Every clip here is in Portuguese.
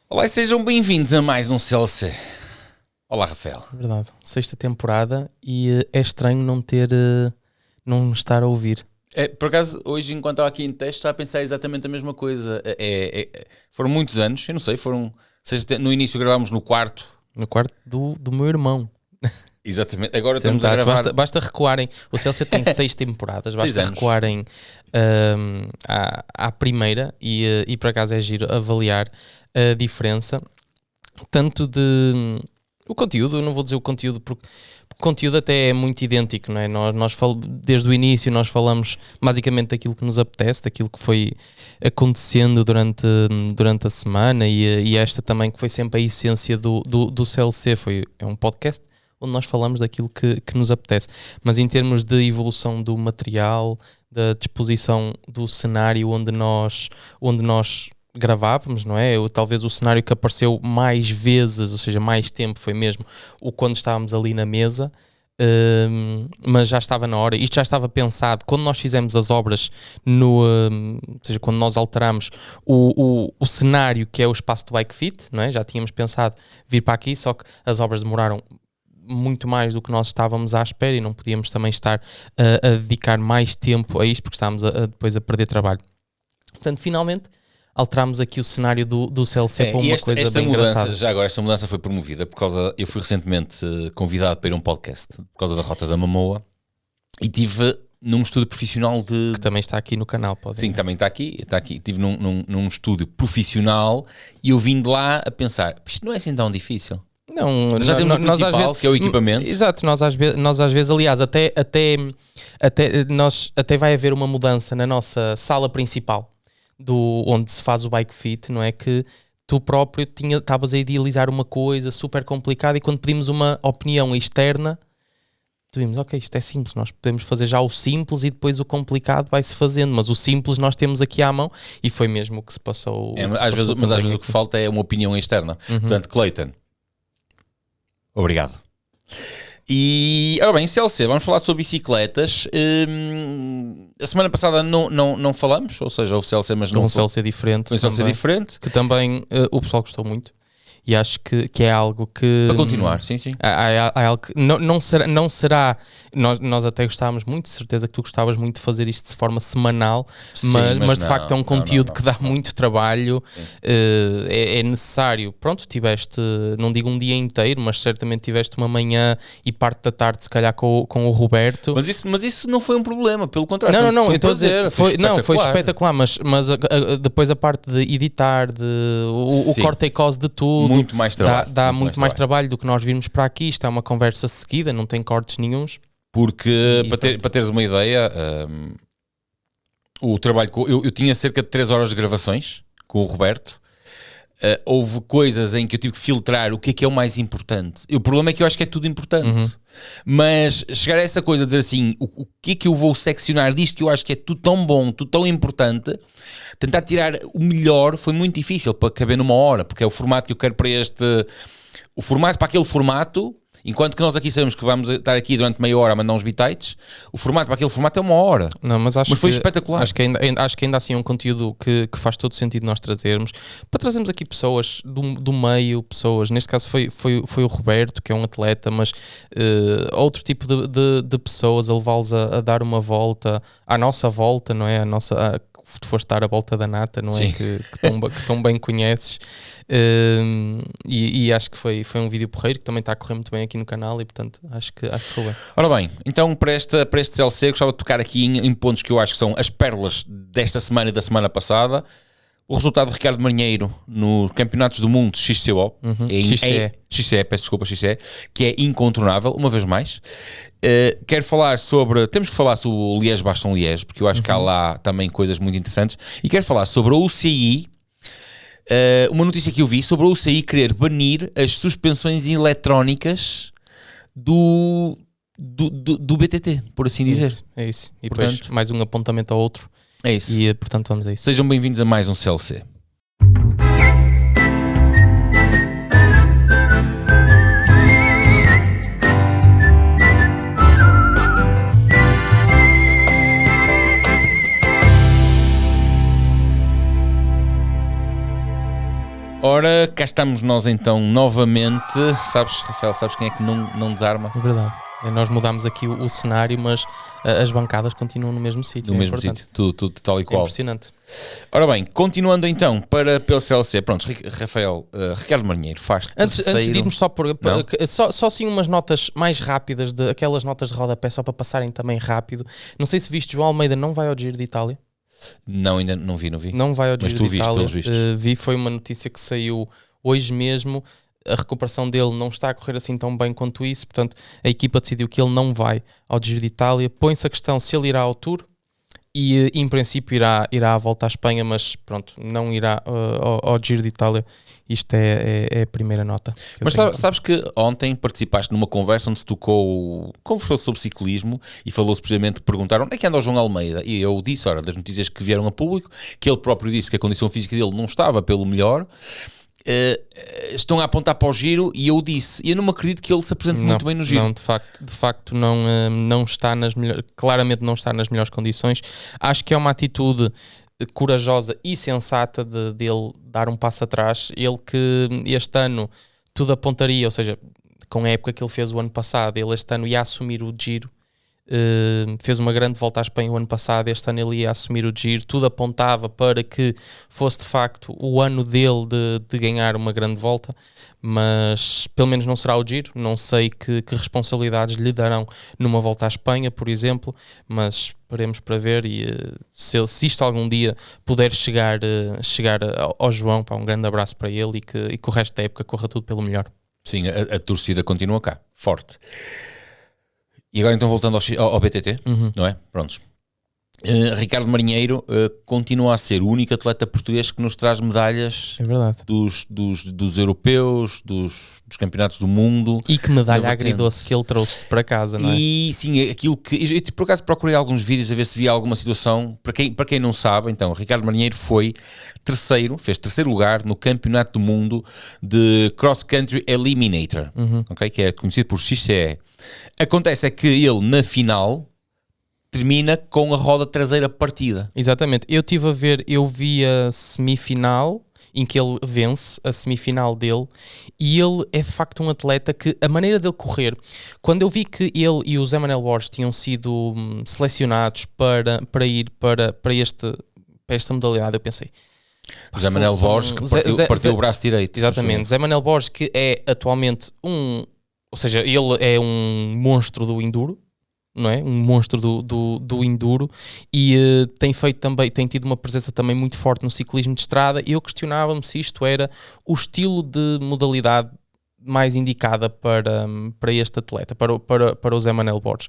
Olá e sejam bem-vindos a mais um CLC. Olá, Rafael. Verdade, sexta temporada e é estranho não estar a ouvir. Por acaso, hoje, enquanto estava aqui em teste, estava a pensar exatamente a mesma coisa. Foram muitos anos, eu não sei, no início gravámos no quarto. No quarto do meu irmão. Exatamente, agora estamos a gravar... Basta recuarem, o CLC tem 6 temporadas, basta recuarem à primeira e por acaso é giro avaliar a diferença, tanto de... O conteúdo, eu não vou dizer o conteúdo porque o conteúdo até é muito idêntico, não é? Desde o início nós falamos basicamente daquilo que nos apetece, daquilo que foi acontecendo durante a semana e esta também que foi sempre a essência do CLC, é um podcast onde nós falamos daquilo que nos apetece. Mas em termos de evolução do material, da disposição do cenário onde nós gravávamos, não é? Talvez o cenário que apareceu mais vezes, ou seja, mais tempo, foi mesmo o quando estávamos ali na mesa, mas já estava na hora, isto já estava pensado, quando nós fizemos as obras, ou seja, quando nós alteramos o cenário que é o espaço do Bike Fit, não é? Já tínhamos pensado vir para aqui, só que as obras demoraram muito mais do que nós estávamos à espera e não podíamos também estar a dedicar mais tempo a isto, porque estávamos depois a perder trabalho. Portanto, finalmente alterámos aqui o cenário do CLC para uma coisa bem engraçada. Já agora, esta mudança foi promovida por causa... Eu fui recentemente convidado para ir a um podcast por causa da Rota da Mamoa e tive num estúdio profissional de... Que também está aqui no canal, pode. Sim, também está aqui. Estive num estúdio profissional e eu vim de lá a pensar, isto não é assim tão difícil. Não, já temos o principal, às vezes, que é o equipamento. Exato, nós às vezes, aliás, até vai haver uma mudança na nossa sala principal, onde se faz o Bike Fit, não é? Que tu próprio estavas a idealizar uma coisa super complicada e quando pedimos uma opinião externa, tu vimos, ok, isto é simples, nós podemos fazer já o simples e depois o complicado vai-se fazendo, mas o simples nós temos aqui à mão e foi mesmo o que se passou. Às vezes o que falta é uma opinião externa. Portanto, Clayton, obrigado. E, ora bem, CLC, vamos falar sobre bicicletas. A semana passada não falamos, ou seja, houve CLC, mas não um CLC diferente. Um CLC diferente. Que também o pessoal gostou muito. E acho que é algo que... Para continuar, sim. É algo que não será... Nós até gostávamos muito, de certeza que tu gostavas muito de fazer isto de forma semanal, sim, mas de facto é um conteúdo que dá muito trabalho, é necessário. Pronto, tiveste, não digo um dia inteiro, mas certamente tiveste uma manhã e parte da tarde, se calhar, com o Roberto. Mas isso não foi um problema, pelo contrário. Não, eu estou a dizer, foi espetacular, mas depois a parte de editar, o corte e cose de tudo, muito mais trabalho. Dá muito mais trabalho do que nós virmos para aqui. Isto é uma conversa seguida, não tem cortes nenhuns. Porque, para teres uma ideia, o trabalho... Eu tinha cerca de 3 horas de gravações com o Roberto. Houve coisas em que eu tive que filtrar o que é o mais importante. O problema é que eu acho que é tudo importante. Mas chegar a essa coisa, dizer assim, o que é que eu vou seccionar disto que eu acho que é tudo tão bom, tudo tão importante... Tentar tirar o melhor foi muito difícil para caber numa hora, porque é o formato que eu quero para este... O formato para aquele formato, enquanto que nós aqui sabemos que vamos estar aqui durante meia hora a mandar uns bitites, o formato para aquele formato é 1 hora. Não, mas foi espetacular. Acho que ainda assim é um conteúdo que faz todo sentido nós trazermos. Para trazermos aqui pessoas do meio, pessoas... Neste caso foi o Roberto, que é um atleta, mas outro tipo de pessoas, a levá-los a dar uma volta, à nossa volta, não é? Tu foste dar a volta da nata, não é? Que tão bem conheces. E acho que foi um vídeo porreiro que também está a correr muito bem aqui no canal e portanto acho que foi bem. Ora bem, então para este CLC gostava de tocar aqui em pontos que eu acho que são as pérolas desta semana e da semana passada. O resultado de Ricardo Marinheiro nos Campeonatos do Mundo XCO, XCE, que é incontornável, uma vez mais. Temos que falar sobre o Liège-Bastogne-Liège, porque eu acho que há lá também coisas muito interessantes, e quero falar sobre a UCI, uma notícia que eu vi sobre a UCI querer banir as suspensões eletrónicas do BTT, por assim dizer. É isso. E portanto, depois mais um apontamento ao outro. É isso. E portanto vamos a isso. Sejam bem-vindos a mais um CLC. Ora, Ora, cá estamos nós então novamente. Sabes, Rafael, sabes quem é que não desarma? É verdade. Nós mudámos aqui o cenário, mas as bancadas continuam no mesmo sítio. No mesmo sítio, tudo tal e qual. É impressionante. Ora bem, continuando então pelo CLC. Pronto, Rafael, Ricardo Marinheiro faz Antes de irmos só assim umas notas mais rápidas, aquelas notas de rodapé, só para passarem também rápido. Não sei se viste, João Almeida não vai ao Giro de Itália. Não, ainda não vi. Não vai ao Mas Giro tu de viste, Itália. pelos vistos. Vi, foi uma notícia que saiu hoje mesmo. A recuperação dele não está a correr assim tão bem quanto isso, portanto a equipa decidiu que ele não vai ao Giro de Itália. Põe-se a questão se ele irá ao Tour e em princípio irá à volta à Espanha, mas pronto, não irá ao Giro de Itália. Isto é a primeira nota. Mas sabes que ontem participaste numa conversa onde se conversou sobre ciclismo e falou-se precisamente, perguntaram onde é que anda o João Almeida, e eu disse, das notícias que vieram a público, que ele próprio disse que a condição física dele não estava pelo melhor. Estão a apontar para o Giro e eu disse, eu não me acredito que ele se apresente muito bem no Giro. Não, de facto não está claramente não está nas melhores condições. Acho que é uma atitude corajosa e sensata dele dar um passo atrás. Ele que este ano tudo apontaria, ou seja, com a época que ele fez o ano passado, ele este ano ia assumir o Giro. Fez uma grande volta à Espanha o ano passado, este ano ele ia assumir o Giro, tudo apontava para que fosse de facto o ano dele de ganhar uma grande volta, mas pelo menos não será o Giro. Não sei que responsabilidades lhe darão numa volta à Espanha, por exemplo, mas esperemos para ver. E se isto algum dia puder chegar ao João, um grande abraço para ele e que o resto da época corra tudo pelo melhor. Sim, a torcida continua cá, forte. E agora então voltando ao BTT, não é? Prontos. Ricardo Marinheiro continua a ser o único atleta português que nos traz medalhas. É verdade. dos europeus, dos campeonatos do mundo. E que medalha agridoce que ele trouxe para casa, não é? E sim, aquilo que... Eu por acaso procurei alguns vídeos a ver se via alguma situação. Para quem não sabe, então, Ricardo Marinheiro fez terceiro lugar no campeonato do mundo de Cross Country Eliminator, okay? Que é conhecido por XCE. Acontece é que ele, na final, termina com a roda traseira partida. Exatamente. Eu estive a ver, eu vi a semifinal, em que ele vence a semifinal dele, e ele é de facto um atleta que, a maneira dele correr, quando eu vi que ele e o Zé Manuel Borges tinham sido selecionados para ir para esta modalidade, eu pensei... Zé Manuel Borges, que partiu o braço direito. Exatamente. Zé Manuel Borges, que é atualmente ou seja, ele é um monstro do enduro, não é? Um monstro do enduro, e tem tido uma presença também muito forte no ciclismo de estrada. E eu questionava-me se isto era o estilo de modalidade mais indicada para este atleta, para o Zé Manuel Borges.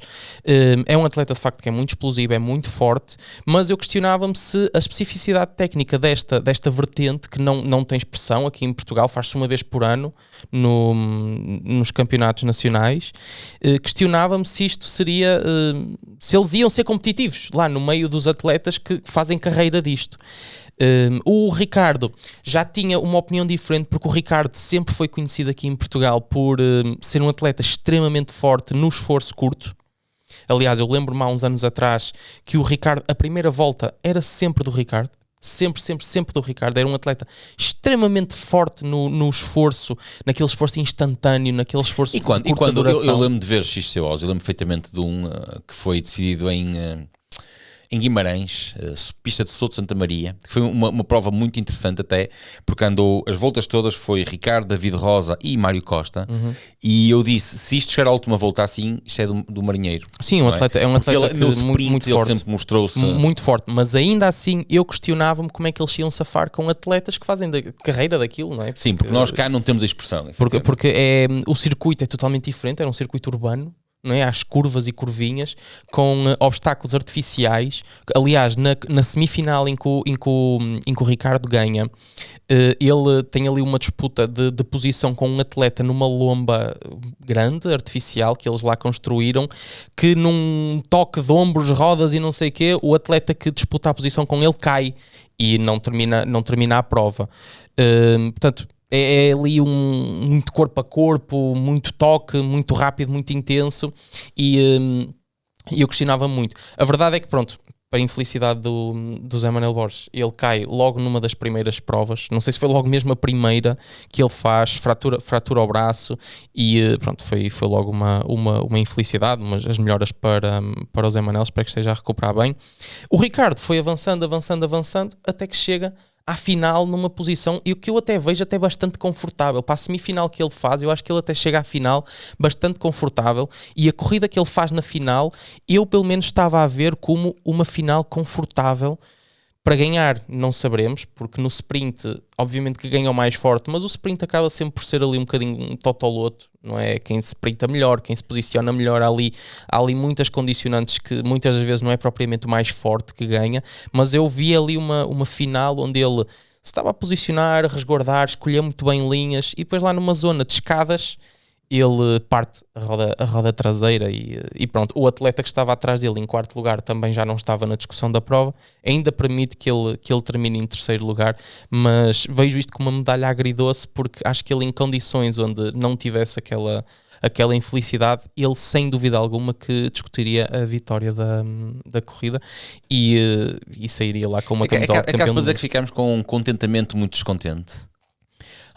É um atleta de facto que é muito explosivo, é muito forte, mas eu questionava-me se a especificidade técnica desta vertente, que não tem expressão aqui em Portugal, faz-se uma vez por ano nos campeonatos nacionais, questionava-me se isto seria, se eles iam ser competitivos lá no meio dos atletas que fazem carreira disto. O Ricardo já tinha uma opinião diferente, porque o Ricardo sempre foi conhecido aqui em Portugal por ser um atleta extremamente forte no esforço curto. Aliás, eu lembro-me há uns anos atrás que o Ricardo, a primeira volta era sempre do Ricardo. Sempre do Ricardo. Era um atleta extremamente forte no esforço, naquele esforço instantâneo, naquele esforço de curta duração. Eu lembro de ver XCOs, eu lembro perfeitamente de um que foi decidido em Guimarães, pista de Souto de Santa Maria, que foi uma prova muito interessante até, porque andou as voltas todas, foi Ricardo, David Rosa e Mário Costa, e eu disse, se isto chegar à última volta assim, isto é do Marinheiro. Sim, um atleta que no sprint muito ele forte. sempre mostrou-se... Muito forte, mas ainda assim eu questionava-me como é que eles iam safar com atletas que fazem carreira daquilo, não é? Sim, porque nós cá não temos a expressão. Porque o circuito é totalmente diferente, era um circuito urbano, não é? Às curvas e curvinhas, com obstáculos artificiais. Aliás, na semifinal em que o Ricardo ganha, ele tem ali uma disputa de posição com um atleta numa lomba grande, artificial, que eles lá construíram, que num toque de ombros, rodas e não sei o quê, o atleta que disputa a posição com ele cai e não termina a prova. Portanto, é ali muito corpo a corpo, muito toque, muito rápido, muito intenso, e eu questionava muito. A verdade é que, pronto, para a infelicidade do Zé Manuel Borges, ele cai logo numa das primeiras provas, não sei se foi logo mesmo a primeira que ele faz, fratura o braço e pronto, foi logo uma infelicidade, mas as melhoras para o Zé Manuel, espero que esteja a recuperar bem. O Ricardo foi avançando, até que chega à final numa posição, e o que eu até vejo até bastante confortável, para a semifinal que ele faz, eu acho que ele até chega à final bastante confortável, e a corrida que ele faz na final, eu pelo menos estava a ver como uma final confortável. Para ganhar não saberemos, porque no sprint obviamente que ganha o mais forte, mas o sprint acaba sempre por ser ali um bocadinho um totoloto, não é? Quem se sprinta melhor, quem se posiciona melhor, há ali muitas condicionantes que muitas das vezes não é propriamente o mais forte que ganha, mas eu vi ali uma final onde ele se estava a posicionar, a resguardar, escolher muito bem linhas, e depois lá numa zona de escadas ele parte a roda traseira e pronto, o atleta que estava atrás dele em quarto lugar também já não estava na discussão da prova, ainda permite que ele termine em terceiro lugar, mas vejo isto como uma medalha agridoce, porque acho que ele em condições onde não tivesse aquela infelicidade, ele sem dúvida alguma que discutiria a vitória da corrida e sairia lá com uma camisola de campeão do mundo. É que ficamos com um contentamento muito descontente.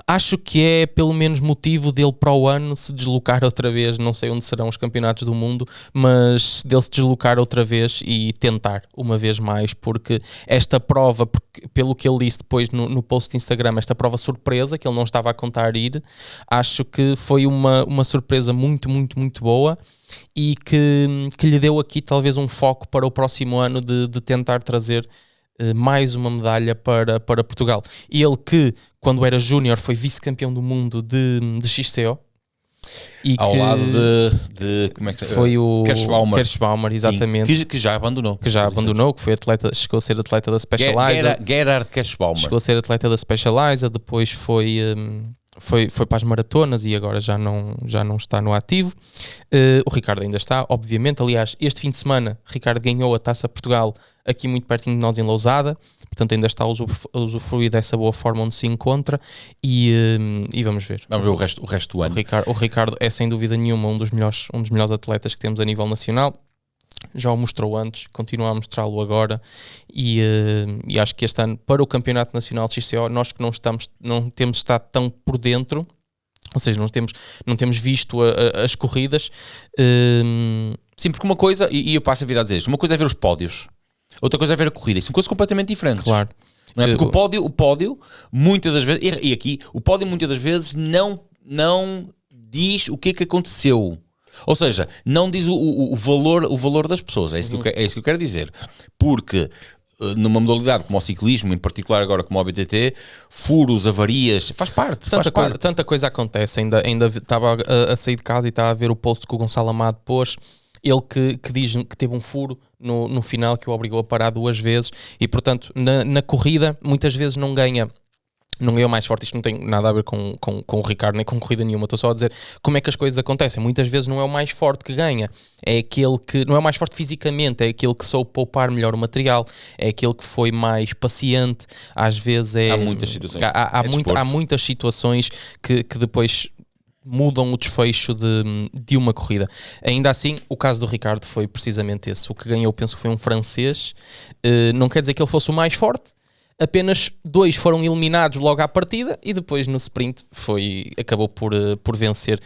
Acho que é pelo menos motivo dele para o ano se deslocar outra vez, não sei onde serão os campeonatos do mundo, mas dele se deslocar outra vez e tentar uma vez mais, porque esta prova, pelo que ele disse depois no post de Instagram, esta prova surpresa, que ele não estava a contar ir, acho que foi uma surpresa muito, muito, muito boa, e que lhe deu aqui talvez um foco para o próximo ano de tentar trazer mais uma medalha para Portugal. Ele que, quando era júnior, foi vice-campeão do mundo de XCO. E ao lado de como é que foi o Kerschbaumer, exatamente. Sim, que já abandonou. Que foi atleta, chegou a ser atleta da Specialized. Gerhard Kerschbaumer. Chegou a ser atleta da Specialized, depois foi para as maratonas e agora já não está no ativo. O Ricardo ainda está, obviamente. Aliás, este fim de semana, Ricardo ganhou a Taça Portugal aqui muito pertinho de nós em Lousada, portanto ainda está a usufruir dessa boa forma onde se encontra e vamos ver. Vamos ver o resto do ano. O Ricardo é sem dúvida nenhuma um dos melhores atletas que temos a nível nacional. Já o mostrou antes, continua a mostrá-lo agora e acho que este ano, para o Campeonato Nacional de XCO, nós que não temos estado tão por dentro, ou seja, não temos visto as corridas. Sim, porque uma coisa, e eu passo a vida a dizer isto, uma coisa é ver os pódios, outra coisa é ver a corrida, isso são coisas completamente diferentes. Claro. Não é? Porque o pódio, muitas das vezes, e aqui, o pódio muitas das vezes não diz o que é que aconteceu. Ou seja, não diz o valor das pessoas, é isso que eu quero dizer. Porque numa modalidade como o ciclismo, em particular agora como o BTT, furos, avarias, faz parte. Tanta coisa acontece. Ainda estava a sair de casa e estava a ver o post que o Gonçalo Amado pôs. Ele que diz que teve um furo no final que o obrigou a parar 2 vezes e, portanto, na corrida muitas vezes não ganha o mais forte. Isto não tem nada a ver com o Ricardo, nem com corrida nenhuma. Estou só a dizer como é que as coisas acontecem. Muitas vezes não é o mais forte que ganha, é aquele que não é o mais forte fisicamente, é aquele que soube poupar melhor o material, é aquele que foi mais paciente. Às vezes há muitas situações. Há muitas situações que depois mudam o desfecho de uma corrida. Ainda assim, o caso do Ricardo foi precisamente esse. O que ganhou, penso que foi um francês. Não quer dizer que ele fosse o mais forte, apenas 2 foram eliminados logo à partida e depois no sprint acabou por vencer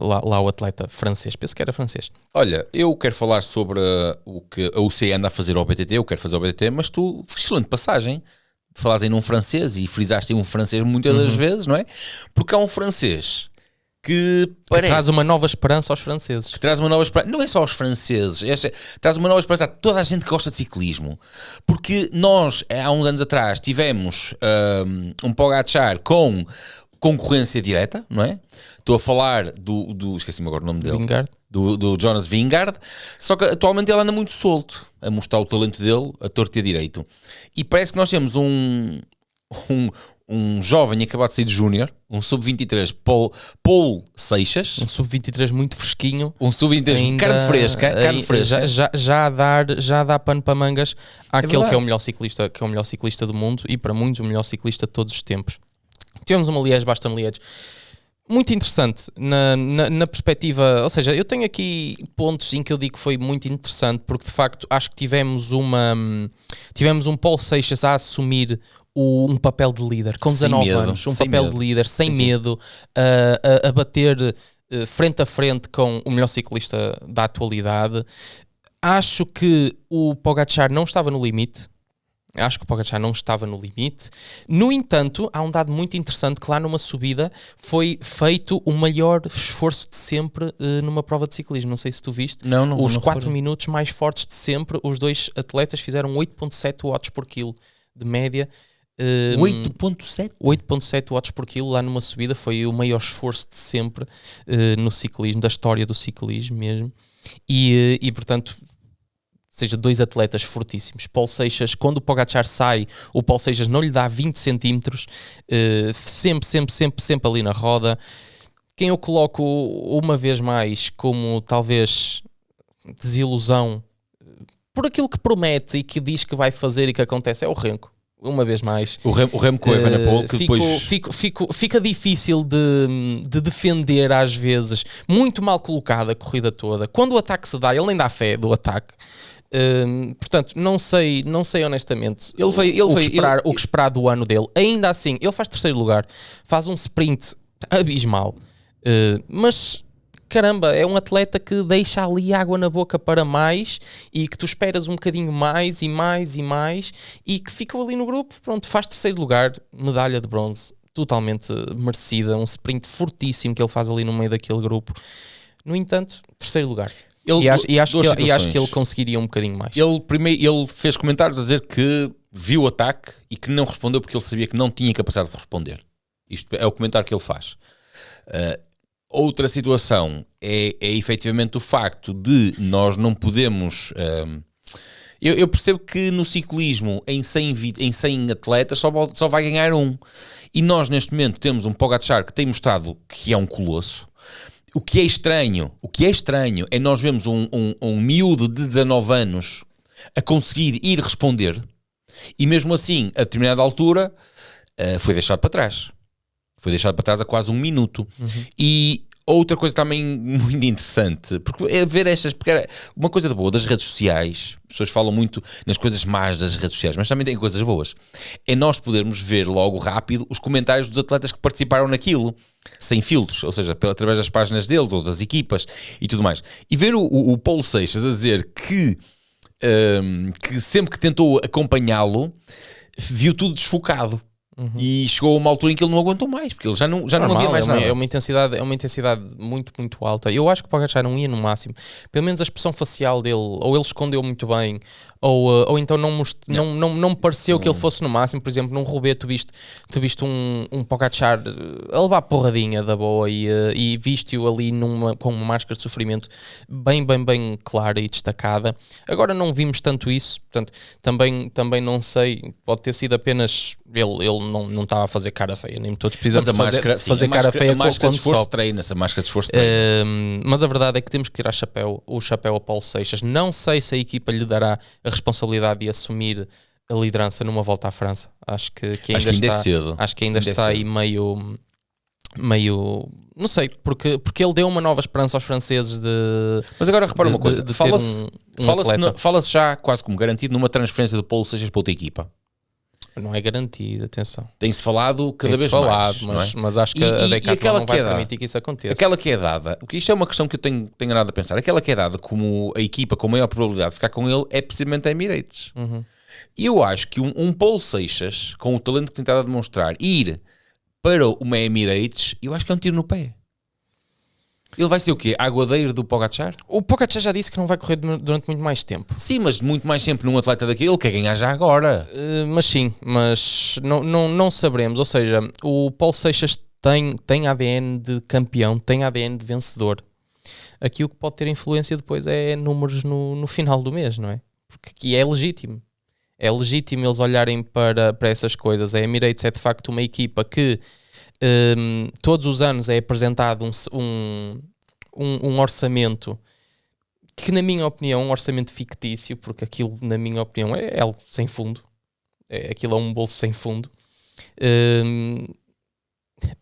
lá o atleta francês. Penso que era francês. Olha, eu quero falar sobre o que a UCI anda a fazer ao BTT, eu quero fazer ao BTT, mas tu, excelente passagem, falaste aí num francês e frisaste aí um francês muitas das vezes, não é? Porque há um francês que traz uma nova esperança aos franceses. Que traz uma nova esperança, não é só aos franceses, traz uma nova esperança a toda a gente que gosta de ciclismo. Porque nós, há uns anos atrás, tivemos um Pogacar com concorrência direta, não é? Estou a falar do esqueci-me agora o nome dele. Vingegaard. Do Jonas Vingegaard, só que atualmente ele anda muito solto, a mostrar o talento dele a torto e a direito. E parece que nós temos um jovem acabado de sair de júnior, um sub-23, Paul Seixas. Um sub-23 muito fresquinho. Um sub-23, carne fresca. Já a dar pano para mangas àquele que é o melhor ciclista do mundo e para muitos o melhor ciclista de todos os tempos. Tivemos uma Liège-Bastogne-Liège muito interessante na perspectiva, ou seja, eu tenho aqui pontos em que eu digo que foi muito interessante, porque de facto acho que tivemos um Paul Seixas a assumir um papel de líder com 19 anos, um papel de líder sem medo, a bater frente a frente com o melhor ciclista da atualidade. Acho que o Pogačar não estava no limite. No entanto, há um dado muito interessante que lá numa subida foi feito o maior esforço de sempre numa prova de ciclismo. Não sei se tu viste. Os 4 minutos mais fortes de sempre, os dois atletas fizeram 8.7 watts por quilo de média. 8.7 watts por quilo lá numa subida foi o maior esforço de sempre no ciclismo, da história do ciclismo mesmo. E portanto... seja, dois atletas fortíssimos. Paul Seixas, quando o Pogačar sai, o Paul Seixas não lhe dá 20 centímetros, sempre ali na roda. Quem eu coloco uma vez mais como talvez desilusão por aquilo que promete e que diz que vai fazer e que acontece é o Remco. Uma vez mais. O Remco com o Evenepoel, que depois... Fica difícil de defender às vezes. Muito mal colocada a corrida toda. Quando o ataque se dá, ele nem dá fé do ataque. Portanto, não sei honestamente o que esperar do ano dele. Ainda assim, ele faz terceiro lugar, faz um sprint abismal, mas caramba, é um atleta que deixa ali água na boca para mais e que tu esperas um bocadinho mais e que ficou ali no grupo. Pronto, faz terceiro lugar, medalha de bronze totalmente merecida, um sprint fortíssimo que ele faz ali no meio daquele grupo. No entanto, terceiro lugar. Acho que ele conseguiria um bocadinho mais. Ele fez comentários a dizer que viu o ataque e que não respondeu porque ele sabia que não tinha capacidade de responder. Isto é o comentário que ele faz. Outra situação é efetivamente o facto de nós não podemos... Eu percebo que no ciclismo, em 100 atletas, só vai ganhar um. E nós, neste momento, temos um Pogačar que tem mostrado que é um colosso. O que é estranho é nós vemos um miúdo de 19 anos a conseguir ir responder e mesmo assim, a determinada altura, foi deixado para trás. Foi deixado para trás há quase um minuto. E outra coisa também muito interessante, porque é ver porque uma coisa boa das redes sociais, as pessoas falam muito nas coisas más das redes sociais, mas também tem coisas boas, é nós podermos ver logo rápido os comentários dos atletas que participaram naquilo, sem filtros, ou seja, através das páginas deles ou das equipas e tudo mais. E ver o Paulo Seixas a dizer que sempre que tentou acompanhá-lo, viu tudo desfocado. E chegou a uma altura em que ele não aguentou mais, porque ele já não havia mais nada. É uma intensidade muito, muito alta. Eu acho que o Pogačar não ia no máximo. Pelo menos a expressão facial dele, ou ele escondeu muito bem, ou então não pareceu que ele fosse no máximo. Por exemplo, num Roubaix tu viste um Pogačar a levar porradinha da boa e viste-o ali com uma máscara de sofrimento bem clara e destacada. Agora não vimos tanto isso, portanto também não sei, pode ter sido apenas ele não estava a fazer cara feia, nem todos precisamos fazer cara feia a máscara de esforço treina-se, a máscara de esforço treina-se. Mas a verdade é que temos que tirar o chapéu a Paulo Seixas. Não sei se a equipa lhe dará a responsabilidade de assumir a liderança numa volta à França. Acho que ainda é cedo. Acho que ainda está aí meio não sei, porque ele deu uma nova esperança aos franceses Mas agora repara uma coisa, fala-se já quase como garantido numa transferência do Paulo Seixas para outra equipa. Não é garantido, atenção. Tem-se falado cada vez mais. Mas acho que a Decathlon não vai permitir que isso aconteça. Aquela que é dada, porque isto é uma questão que eu tenho nada a pensar, aquela que é dada como a equipa com maior probabilidade de ficar com ele é precisamente a Emirates. E eu acho que um Paulo Seixas, com o talento que tem estado a demonstrar, ir para uma Emirates, eu acho que é um tiro no pé. Ele vai ser o quê? Aguadeiro do Pogačar? O Pogačar já disse que não vai correr durante muito mais tempo. Sim, mas muito mais tempo num atleta daquele, ele quer ganhar já agora. Mas não saberemos. Ou seja, o Paulo Seixas tem ADN de campeão, tem ADN de vencedor. Aqui o que pode ter influência depois é números no final do mês, não é? Porque aqui é legítimo. É legítimo eles olharem para essas coisas. A Emirates é de facto uma equipa que todos os anos é apresentado um orçamento que, na minha opinião, é um orçamento fictício, porque aquilo, na minha opinião, é algo sem fundo. Aquilo é um bolso sem fundo.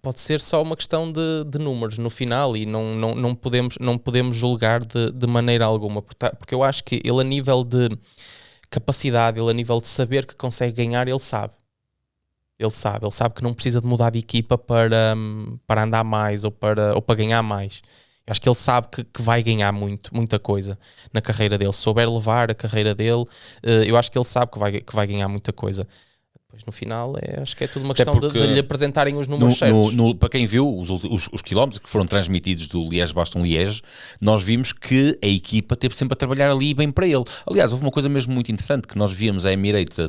pode ser só uma questão de números no final e não podemos julgar de maneira alguma, porque eu acho que ele, a nível de capacidade, ele a nível de saber que consegue ganhar, ele sabe que não precisa de mudar de equipa para andar mais ou para ganhar mais. Eu acho que ele sabe que vai ganhar muita coisa na carreira dele. Se souber levar a carreira dele, eu acho que ele sabe que vai ganhar muita coisa. Depois, no final, acho que é tudo uma questão de lhe apresentarem os números certos. Para quem viu os quilómetros que foram transmitidos do Liège-Bastogne-Liège, nós vimos que a equipa teve sempre a trabalhar ali bem para ele. Aliás, houve uma coisa mesmo muito interessante, que nós víamos a Emirates a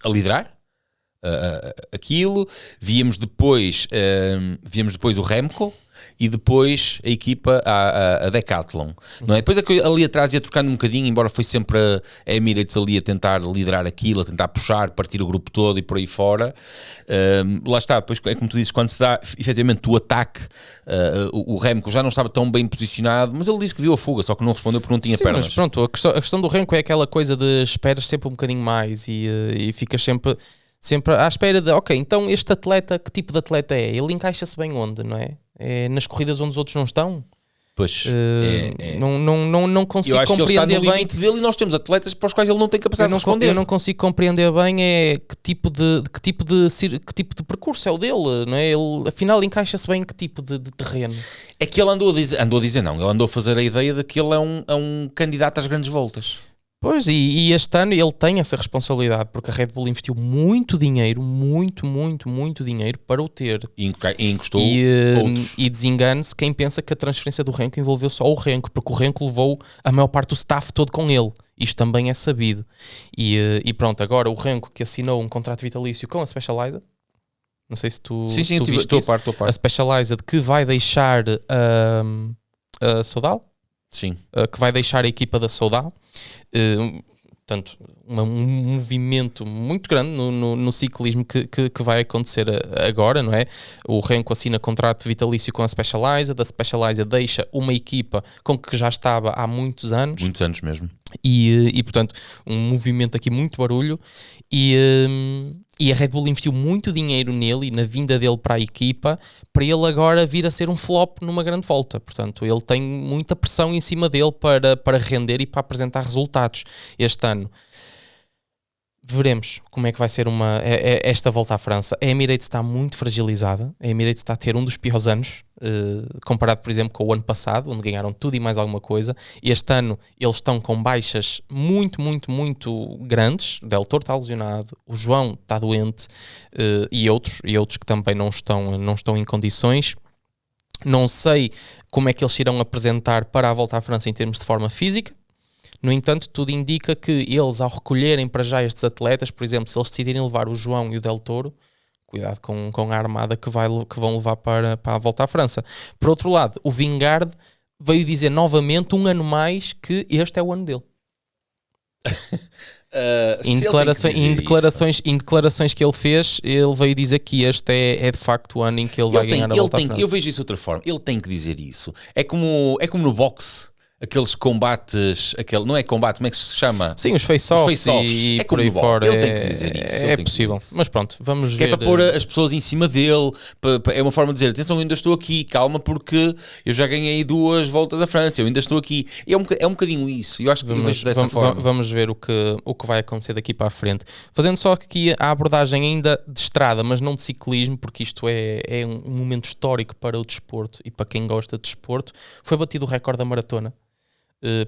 liderar aquilo, víamos depois o Remco e depois a equipa, a Decathlon, não é? Depois ali atrás ia trocando um bocadinho, embora foi sempre a Emirates ali a tentar liderar aquilo, a tentar puxar, partir o grupo todo e por aí fora. Lá está, depois é como tu dizes, quando se dá efetivamente o ataque, o Remco já não estava tão bem posicionado, mas ele disse que viu a fuga, só que não respondeu porque não tinha pernas. Mas pronto, a questão do Remco é aquela coisa de esperas sempre um bocadinho mais e ficas sempre à espera de, ok, então este atleta, que tipo de atleta é? Ele encaixa-se bem onde, não é? É nas corridas onde os outros não estão? Pois, não consigo compreender bem. Eu acho que ele está no limite dele e nós temos atletas para os quais ele não tem capacidade de responder. Eu não consigo compreender bem que tipo de percurso é o dele, não é? Ele, afinal, encaixa-se bem em que tipo de terreno? É que ele andou a dizer não, ele andou a fazer a ideia de que ele é um candidato às grandes voltas. Pois, e este ano ele tem essa responsabilidade, porque a Red Bull investiu muito dinheiro, muito dinheiro para o ter. E encostou outros. E desengane-se quem pensa que a transferência do Renko envolveu só o Renko, porque o Renko levou a maior parte do staff todo com ele. Isto também é sabido. E pronto, agora o Renko que assinou um contrato vitalício com a Specialized, não sei se tu viste estou a par. A Specialized que vai deixar a Soudal. Sim. Que vai deixar a equipa da Soudal. Portanto, um movimento muito grande no ciclismo que vai acontecer agora, não é? O Renko assina contrato vitalício com a Specialized deixa uma equipa com que já estava há muitos anos. Muitos anos mesmo. E portanto, um movimento aqui muito barulho e a Red Bull investiu muito dinheiro nele e na vinda dele para a equipa, para ele agora vir a ser um flop numa grande volta. Portanto, ele tem muita pressão em cima dele para render e para apresentar resultados este ano. Veremos como é que vai ser esta volta à França. A Emirates está muito fragilizada. A Emirates está a ter um dos piores anos, comparado, por exemplo, com o ano passado, onde ganharam tudo e mais alguma coisa. Este ano eles estão com baixas muito grandes. Del Toro está lesionado, o João está doente, e outros que também não estão em condições. Não sei como é que eles se irão apresentar para a volta à França em termos de forma física. No entanto, tudo indica que eles, ao recolherem para já estes atletas, por exemplo, se eles decidirem levar o João e o Del Toro, cuidado com a armada que vão levar para a volta à França. Por outro lado, o Vingegaard veio dizer novamente, um ano mais, que este é o ano dele. Em declarações que ele fez, ele veio dizer que este é de facto o ano em que ele vai ganhar a volta à França. Eu vejo isso de outra forma. Ele tem que dizer isso. É como no boxe. Aqueles combates, não é combate, como é que se chama? Sim, os face-offs e é por aí fora. Ele tem que dizer isso. É possível, mas pronto, vamos ver. É para pôr as pessoas em cima dele, é uma forma de dizer, atenção, eu ainda estou aqui, calma, porque eu já ganhei 2 voltas à França, eu ainda estou aqui. É um bocadinho isso, eu acho que eu vejo dessa forma. Vamos ver o que vai acontecer daqui para a frente. Fazendo só aqui a abordagem ainda de estrada, mas não de ciclismo, porque isto é um momento histórico para o desporto e para quem gosta de desporto. Foi batido o recorde da maratona.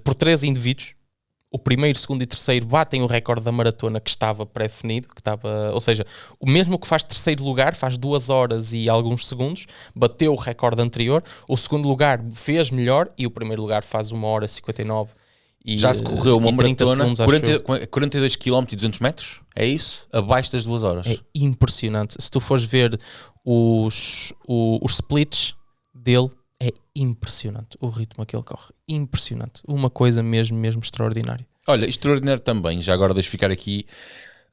Por 3 indivíduos. O primeiro, segundo e terceiro batem o recorde da maratona que estava pré-definido, ou seja, o mesmo que faz terceiro lugar, faz 2 horas e alguns segundos, bateu o recorde anterior. O segundo lugar fez melhor e o primeiro lugar faz 1 hora e 59 e já se correu uma maratona, segundos, 42 km e 200 metros, é isso? Abaixo das 2 horas. É impressionante. Se tu fores ver os splits dele, é impressionante o ritmo que ele corre. Impressionante. Uma coisa mesmo extraordinária. Olha, extraordinário também, já agora deixo ficar aqui,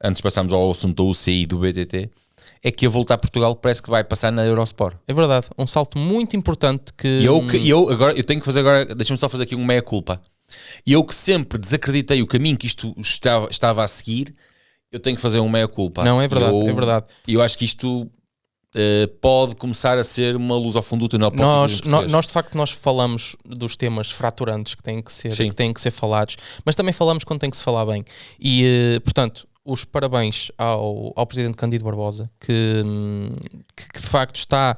antes de passarmos ao assunto da UCI e do BTT, é que a volta a Portugal parece que vai passar na Eurosport. É verdade, um salto muito importante que... Eu tenho que fazer agora, deixa-me só fazer aqui um meia-culpa. E eu que sempre desacreditei o caminho que isto estava a seguir, eu tenho que fazer um meia-culpa. Não, é verdade, é verdade. E eu acho que isto pode começar a ser uma luz ao fundo do túnel para o ciclismo português. Nós de facto nós falamos dos temas fraturantes que têm que ser falados, mas também falamos quando tem que se falar bem. E portanto, os parabéns ao Presidente Cândido Barbosa, que de facto está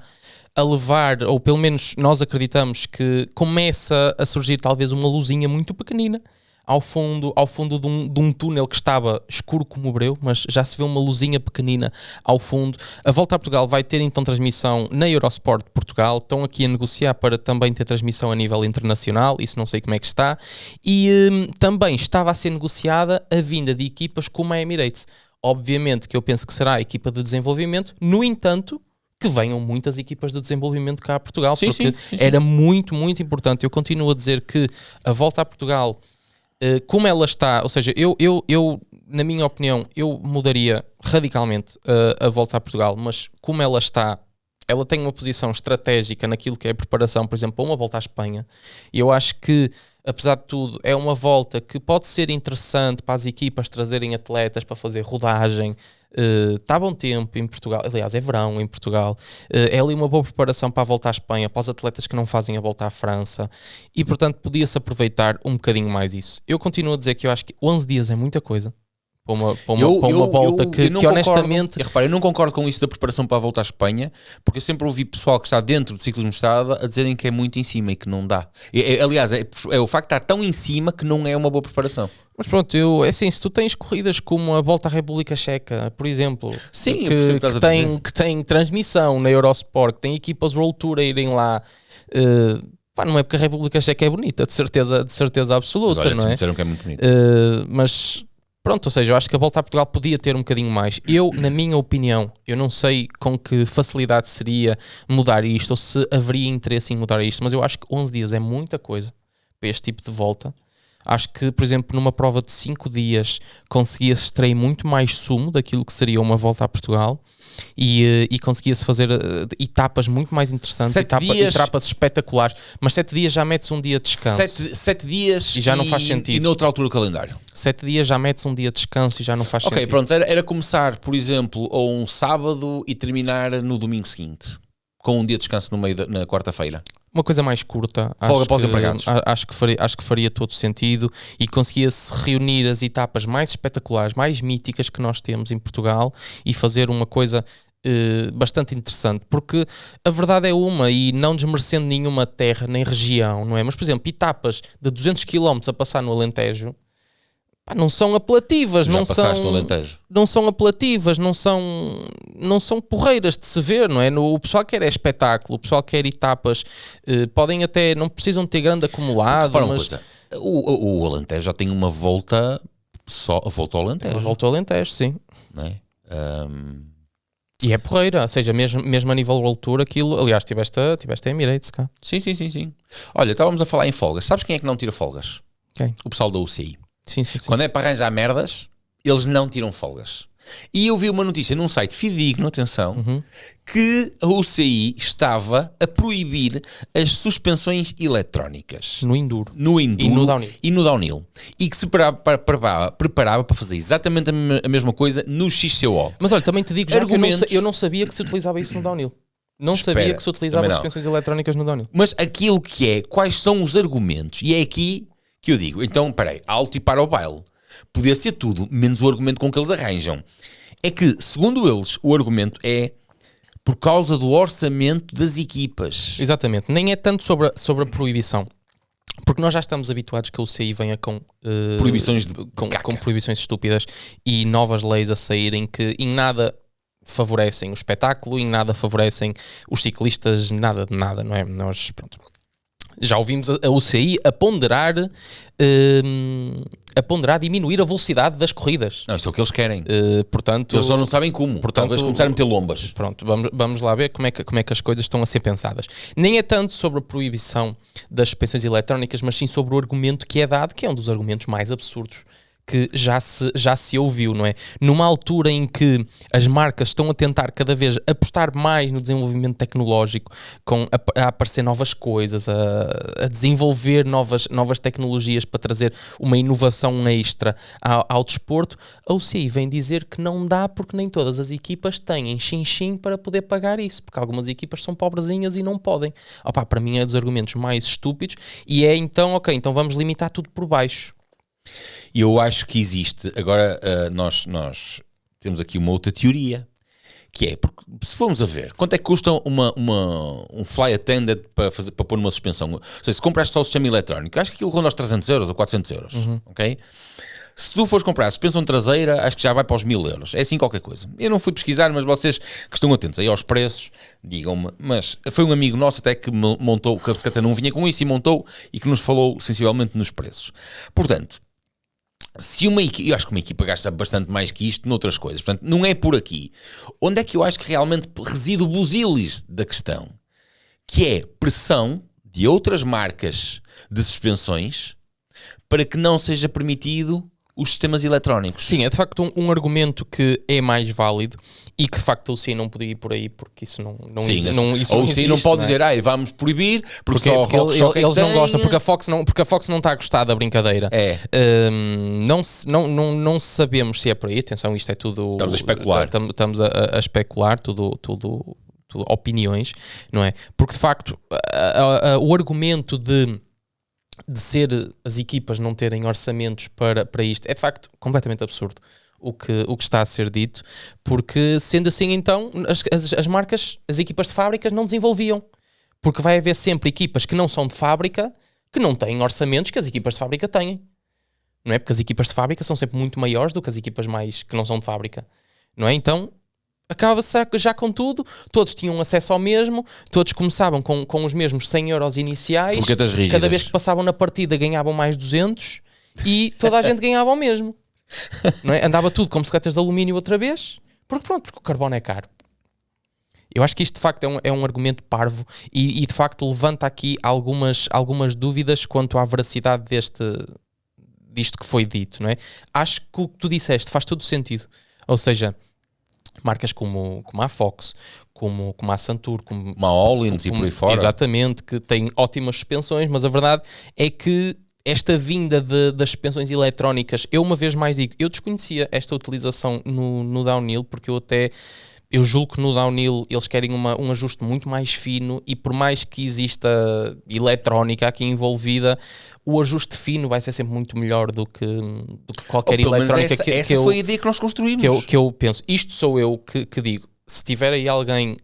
a levar, ou pelo menos nós acreditamos que começa a surgir talvez uma luzinha muito pequenina ao fundo de um túnel que estava escuro como o breu, mas já se vê uma luzinha pequenina ao fundo. A Volta a Portugal vai ter então transmissão na Eurosport de Portugal, estão aqui a negociar para também ter transmissão a nível internacional, isso não sei como é que está, e também estava a ser negociada a vinda de equipas como a Emirates. Obviamente que eu penso que será a equipa de desenvolvimento, no entanto, que venham muitas equipas de desenvolvimento cá a Portugal, porque era muito, muito importante. Eu continuo a dizer que a Volta a Portugal, como ela está, ou seja, eu na minha opinião, eu mudaria radicalmente a Volta a Portugal, mas como ela está, ela tem uma posição estratégica naquilo que é a preparação, por exemplo, para uma volta à Espanha, e eu acho que, apesar de tudo, é uma volta que pode ser interessante para as equipas trazerem atletas para fazer rodagem. Está a bom tempo em Portugal, aliás é verão em Portugal, é ali uma boa preparação para a volta à Espanha, para os atletas que não fazem a volta à França, e portanto podia-se aproveitar um bocadinho mais isso. Eu continuo a dizer que eu acho que 11 dias é muita coisa para uma volta que honestamente... Repara, eu não concordo com isso da preparação para a volta à Espanha, porque eu sempre ouvi pessoal que está dentro do ciclismo de estrada a dizerem que é muito em cima e que não dá. Aliás, é o facto de estar tão em cima que não é uma boa preparação. Mas pronto, é assim, se tu tens corridas como a Volta à República Checa, por exemplo, sim, que tem transmissão na Eurosport, que tem equipas World Tour a irem lá, não é porque a República Checa é bonita, de certeza absoluta, mas olha, não é? Disseram que é muito bonito. Mas pronto, ou seja, eu acho que a Volta a Portugal podia ter um bocadinho mais. Eu, na minha opinião, eu não sei com que facilidade seria mudar isto, ou se haveria interesse em mudar isto, mas eu acho que 11 dias é muita coisa para este tipo de volta. Acho que, por exemplo, numa prova de 5 dias conseguia-se extrair muito mais sumo daquilo que seria uma volta a Portugal e conseguia-se fazer etapas muito mais interessantes, etapas espetaculares, mas 7 dias já metes um dia de descanso. 7 dias e já não faz sentido. E noutra altura do calendário. 7 dias já metes um dia de descanso e já não faz sentido. Ok, pronto, era começar, por exemplo, a um sábado e terminar no domingo seguinte, com um dia de descanso no meio na quarta-feira. Uma coisa mais curta, folga para os empregados. Acho que faria todo sentido e conseguia-se reunir as etapas mais espetaculares, mais míticas que nós temos em Portugal e fazer uma coisa bastante interessante, porque a verdade é uma, e não desmerecendo nenhuma terra nem região, não é? Mas, por exemplo, etapas de 200 km a passar no Alentejo, não são apelativas, não são apelativas, não são porreiras de se ver, não é? O pessoal quer é espetáculo, o pessoal quer etapas, podem até, não precisam ter grande acumulado, mas... O Alentejo já tem uma volta só, a volta ao Alentejo. Uma volta ao Alentejo, sim. Não é? E é porreira, ou seja, mesmo a nível World Tour, aquilo, aliás, tiveste a Emirates cá. Sim. Olha, estávamos a falar em folgas. Sabes quem é que não tira folgas? Quem? O pessoal da UCI. Sim. Quando é para arranjar merdas, eles não tiram folgas. E eu vi uma notícia num site fidedigno, atenção, que a UCI estava a proibir as suspensões eletrónicas. No Enduro. E no Downhill. E que se preparava para fazer exatamente a mesma coisa no XCO. Mas olha, também te digo já que eu não sabia que se utilizava isso no Downhill. Sabia que se utilizava suspensões eletrónicas no Downhill. Mas aquilo que é, quais são os argumentos? E é aqui que eu digo, então, peraí, alto e para o baile. Podia ser tudo, menos o argumento com que eles arranjam. É que, segundo eles, o argumento é por causa do orçamento das equipas. Exatamente. Nem é tanto sobre a proibição. Porque nós já estamos habituados que a UCI venha com proibições estúpidas e novas leis a saírem que em nada favorecem o espetáculo, em nada favorecem os ciclistas, nada de nada, não é? Nós, pronto... Já ouvimos a UCI a ponderar diminuir a velocidade das corridas. Não, isso é o que eles querem. Portanto, eles só não sabem como. Talvez começar a meter lombas. Pronto, vamos lá ver como é que as coisas estão a ser pensadas. Nem é tanto sobre a proibição das suspensões eletrónicas, mas sim sobre o argumento que é dado, que é um dos argumentos mais absurdos que já se ouviu, não é? Numa altura em que as marcas estão a tentar cada vez apostar mais no desenvolvimento tecnológico, a aparecer novas coisas, a desenvolver novas tecnologias para trazer uma inovação extra ao desporto, a UCI vem dizer que não dá porque nem todas as equipas têm chin-chin para poder pagar isso, porque algumas equipas são pobrezinhas e não podem. Opa, para mim é dos argumentos mais estúpidos e é então, ok, então vamos limitar tudo por baixo. Eu acho que existe, agora nós temos aqui uma outra teoria, que é, porque se formos a ver, quanto é que custa um fly attendant para pôr numa suspensão? Ou seja, se compraste só o sistema eletrónico, acho que aquilo ronda aos 300 euros ou 400 euros, ok? Se tu fores comprar a suspensão traseira, acho que já vai para os 1000 euros. É assim qualquer coisa. Eu não fui pesquisar, mas vocês que estão atentos aí aos preços, digam-me. Mas foi um amigo nosso até que montou, que a bicicleta não vinha com isso e montou, e que nos falou sensivelmente nos preços. Portanto, se uma equipa, eu acho que uma equipa gasta bastante mais que isto noutras coisas, portanto, não é por aqui. Onde é que eu acho que realmente reside o busilis da questão? Que é pressão de outras marcas de suspensões para que não seja permitido os sistemas eletrónicos. Sim, é de facto um argumento que é mais válido e que de facto a UCI não podia ir por aí porque isso não Sim, isso a UCI não pode dizer, vamos proibir porque só eles não gostam, porque a Fox não está a gostar da brincadeira. Não sabemos se é por aí, atenção, isto é tudo... Estamos a especular. Estamos a especular, tudo opiniões, não é? Porque de facto o argumento de ser as equipas não terem orçamentos para isto é de facto completamente absurdo o que está a ser dito, porque sendo assim então as marcas, as equipas de fábricas não desenvolviam, porque vai haver sempre equipas que não são de fábrica que não têm orçamentos que as equipas de fábrica têm, não é? Porque as equipas de fábrica são sempre muito maiores do que as equipas mais que não são de fábrica, não é? Então acaba-se já com tudo, todos tinham acesso ao mesmo, todos começavam com os mesmos 100 euros iniciais, cada vez que passavam na partida ganhavam mais 200 e toda a gente ganhava o mesmo, não é? Andava tudo com bicicletas de alumínio outra vez, porque o carbono é caro. Eu acho que isto de facto é um argumento parvo e de facto levanta aqui algumas dúvidas quanto à veracidade disto que foi dito, não é? Acho que o que tu disseste faz todo sentido, ou seja, marcas como a Fox, como a Santur, como a Ollins e por aí fora. Exatamente, que têm ótimas suspensões, mas a verdade é que esta vinda das suspensões eletrónicas, eu uma vez mais digo, eu desconhecia esta utilização no downhill, porque eu julgo que no downhill eles querem um ajuste muito mais fino e por mais que exista eletrónica aqui envolvida, o ajuste fino vai ser sempre muito melhor do que qualquer eletrónica. Essa foi a ideia que nós construímos. Que eu penso. Isto sou eu que digo. Se tiver aí alguém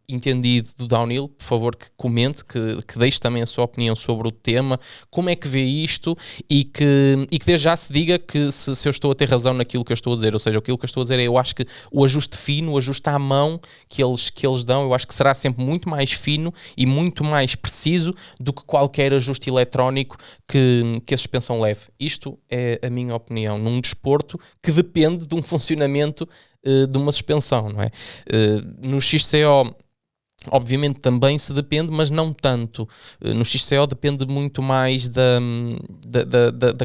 entendido do downhill, por favor que comente, que deixe também a sua opinião sobre o tema, como é que vê isto e que desde já se diga que se eu estou a ter razão naquilo que eu estou a dizer, ou seja, aquilo que eu estou a dizer é, eu acho que o ajuste fino, o ajuste à mão que eles dão, eu acho que será sempre muito mais fino e muito mais preciso do que qualquer ajuste eletrónico que a suspensão leve. Isto é a minha opinião, num desporto que depende de um funcionamento de uma suspensão, não é? No XCO obviamente também se depende, mas não tanto. No XCO depende muito mais da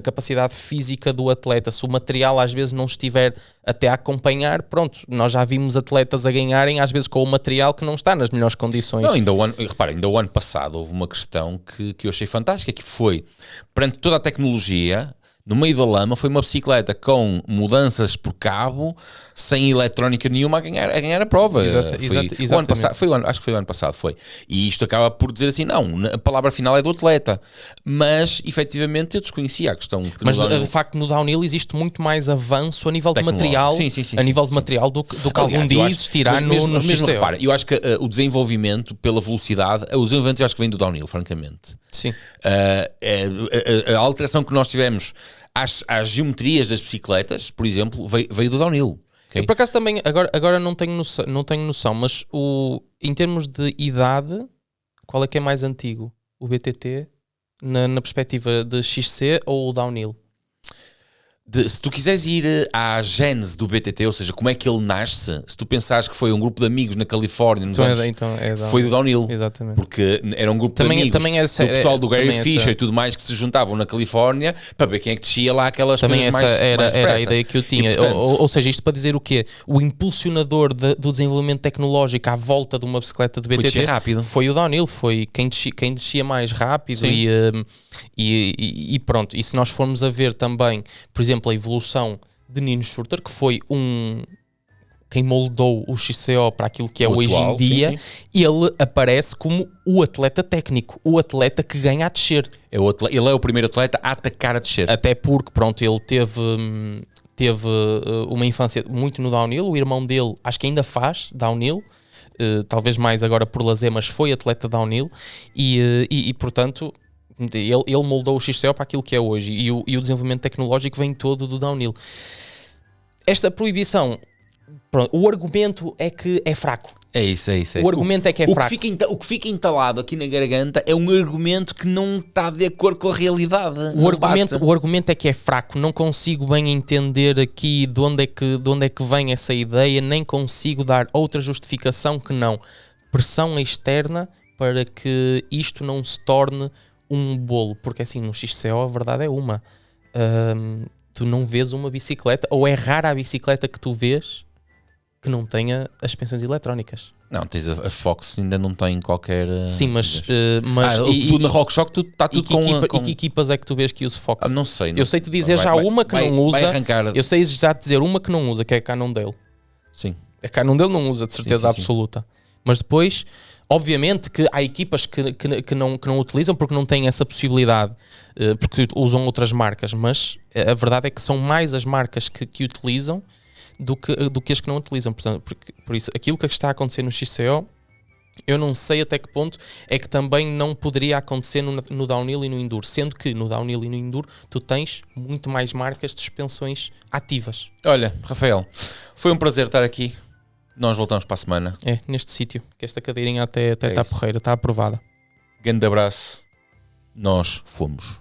capacidade física do atleta. Se o material às vezes não estiver até a acompanhar, pronto, nós já vimos atletas a ganharem às vezes com o material que não está nas melhores condições. Não, ainda o ano passado houve uma questão que eu achei fantástica, que foi, perante toda a tecnologia, no meio da lama, foi uma bicicleta com mudanças por cabo, sem eletrónica nenhuma a ganhar a prova. Exatamente. O ano passado, acho que foi o ano passado, foi. E isto acaba por dizer assim, não, a palavra final é do atleta. Mas, efetivamente, eu desconhecia a questão. Mas, de facto, no downhill existe muito mais avanço a nível de material, material do que algum dia existirá no XCO. Repara, eu acho que o desenvolvimento pela velocidade, o desenvolvimento eu acho que vem do downhill, francamente. Sim. A alteração que nós tivemos às geometrias das bicicletas, por exemplo, veio do downhill. Okay? Eu por acaso também, agora não tenho noção, mas em termos de idade, qual é que é mais antigo? O BTT, na perspectiva de XC ou o downhill? se tu quiseres ir à gênese do BTT, ou seja, como é que ele nasce, se tu pensares que foi um grupo de amigos na Califórnia, foi do downhill. Exatamente. Porque era um grupo de amigos do pessoal do Gary Fisher e tudo mais que se juntavam na Califórnia para ver quem é que descia lá aquelas coisas mais era a ideia que eu tinha. E, portanto, ou seja, isto para dizer o quê? O impulsionador do desenvolvimento tecnológico à volta de uma bicicleta de BTT foi o downhill, foi quem descia mais rápido e pronto. E se nós formos a ver também, por exemplo, a evolução de Nino Schurter, que foi quem moldou o XCO para aquilo que é hoje em dia, ele aparece como o atleta técnico, o atleta que ganha a descer. Ele é o primeiro atleta a atacar a descer. Até porque, pronto, ele teve uma infância muito no downhill, o irmão dele acho que ainda faz downhill, talvez mais agora por lazer, mas foi atleta downhill e portanto... Ele moldou o XCO para aquilo que é hoje e o desenvolvimento tecnológico vem todo do downhill. Esta proibição, pronto, o argumento é que é fraco. É isso. O argumento é que é fraco. O que fica entalado aqui na garganta é um argumento que não está de acordo com a realidade. O argumento é que é fraco. Não consigo bem entender aqui de onde é que vem essa ideia, nem consigo dar outra justificação que não pressão externa para que isto não se torne um bolo, porque assim no XCO a verdade é uma, tu não vês uma bicicleta, ou é rara a bicicleta que tu vês que não tenha as suspensões eletrónicas. Não, tens a Fox, ainda não tem qualquer... Sim, mas tu na RockShox está tudo com... E que equipas é que tu vês que usa Fox? Não sei. Eu sei te dizer uma que não usa, eu sei já te dizer uma que não usa, que é a Cannondale. Sim. A Cannondale não usa, de certeza absoluta. Mas depois... Obviamente que há equipas que não utilizam porque não têm essa possibilidade, porque usam outras marcas, mas a verdade é que são mais as marcas que utilizam do que as que não utilizam. Portanto, por isso, aquilo que está a acontecer no XCO, eu não sei até que ponto é que também não poderia acontecer no downhill e no enduro, sendo que no downhill e no enduro tu tens muito mais marcas de suspensões ativas. Olha, Rafael, foi um prazer estar aqui. Nós voltamos para a semana. É, neste sítio, que esta cadeirinha até está porreira, está aprovada. Grande abraço. Nós fomos.